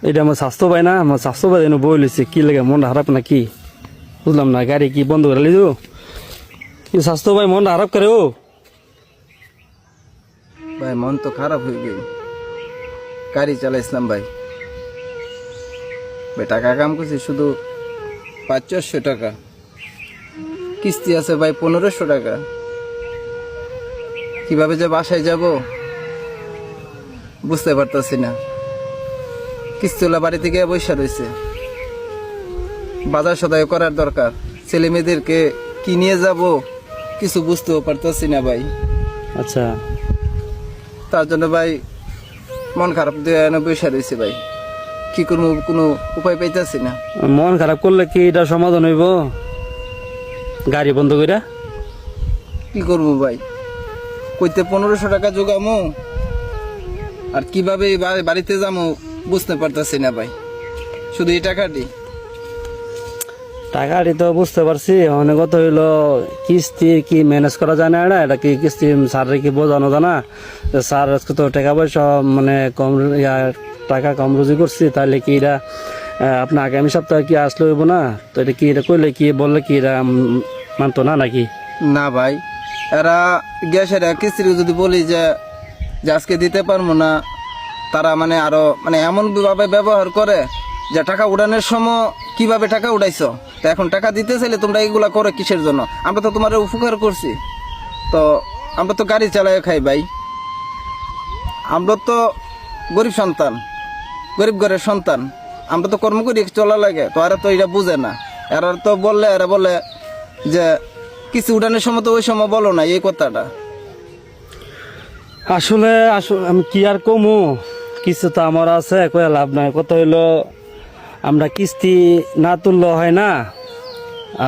এটা আমার স্বাস্থ্য ভাই না, আমার স্বাস্থ্য ভাই যেন বই লিছে কি লাগে মনটা খারাপ না কি বুঝলাম না, গাড়ি কি বন্ধ করে লিজু কি স্বাস্থ্য ভাই মনটা খারাপ করে ও ভাই মন তো খারাপ হয়ে গেল, গাড়ি চালাইছিলাম ভাই। ভাই টাকা কাম করছি শুধু 500 টাকা, কিস্তি আছে ভাই 1500 টাকা। কিভাবে যে বাসায় যাব বুঝতে পারতাছি না। কিস্তিওয়ালা বাড়ি থেকে বৈশা রয়েছে, বাজার সদাই করার দরকার, ছেলে মেয়েদেরকে কি নিয়ে যাব কিছু বুঝতেও পারতাছি না ভাই। আচ্ছা তার জন্য ভাই মন খারাপ দিয়ে বৈশা রয়েছে ভাই, কি করবো কোনো উপায় পাইতেছি না। মন খারাপ করলে কি এটা সমাধান হইব? গাড়ি বন্ধ কইরা কি করবো ভাই, কইতে 1500 টাকা জোগামো আর কিভাবে এই বাড়িতে যাবো বুঝতে পারতাছি না ভাই, শুধু এই টাকাটি। টাকাটি তো বুঝতে পারছি, অনেক কথা হইলো কিস্তি কি ম্যানেজ করা যায় না, এটা কি কিস্তি স্যারের কি বোঝানো যায় না? স্যার আজকে তো টাকা পয়সা মানে কম টাকা কম রুজি করছি, তাহলে কি এটা আপনার আগামী সপ্তাহে কি আসলে হইব না? তো এটা কি এটা কইলে কি বললে কি এটা মানতো না নাকি? না ভাই, এরা গ্যাসের কিস্তির যদি বলি যে আজকে দিতে পারবো না, তারা মানে আরো মানে এমন ভাবে ব্যবহার করে যে টাকা উড়ানোর সময় কিভাবে টাকা উড়াইছো, তো এখন টাকা দিতে চাইলে তোমরা এগুলা করো কিসের জন্য? আমরা তো তোমার উপকার করছি, তো আমরা তো গাড়ি চালাই খাই ভাই, আমরা তো গরিব সন্তান, গরিব ঘরের সন্তান, আমরা তো কর্ম করি চলা লাগে, তো এরা তো এটা বুঝে না। এরা তো বললে এরা বলে যে কিছু উড়ানোর সময় তো ওই সময় বলো না এই কথাটা। আসলে আমি কি আর কমু, কিছু তো আমার আছে, কয়ে লাভ নাই। কথা হইলো আমরা কিস্তি না তুললে হয় না,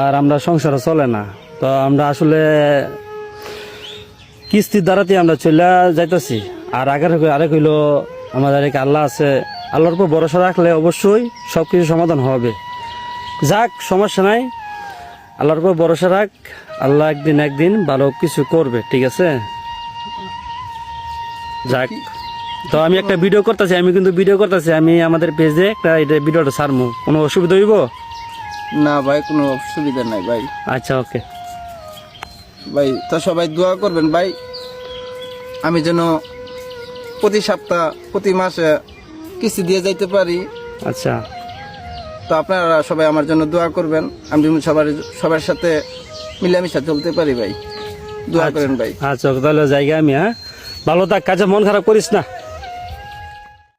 আর আমরা সংসারে চলে না, তো আমরা আসলে কিস্তির দ্বারাতে আমরা চলে যাইতেছি। আর আরেক হইলো আমাদের এক আল্লাহ আছে, আল্লাহর উপর ভরসা রাখলে অবশ্যই সব কিছু সমাধান হবে। যাক, সমস্যা নাই, আল্লাহর উপর ভরসা রাখ, আল্লাহ একদিন ভালো কিছু করবে, ঠিক আছে? যাক, তো আমি একটা ভিডিও করতেছি, আমি আমাদের পেজে একটা এটা ভিডিওটা ছাড়বো, কোনো অসুবিধা হইব? না ভাই, কোনো অসুবিধা নাই ভাই। আচ্ছা ওকে ভাই তো সবাই দোয়া করবেন ভাই, আমি যেন প্রতি সপ্তাহ প্রতি মাসে কিস্তি দিয়ে যাইতে পারি। আচ্ছা, তো আপনারা সবাই আমার জন্য দোয়া করবেন, আমি যেন সবার সাথে মিলামিশা চলতে পারি ভাই, দোয়া করেন ভাই। আচ্ছা তাহলে জায়গা আমি, হ্যাঁ ভালো থাক, কাজে মন খারাপ করিস না।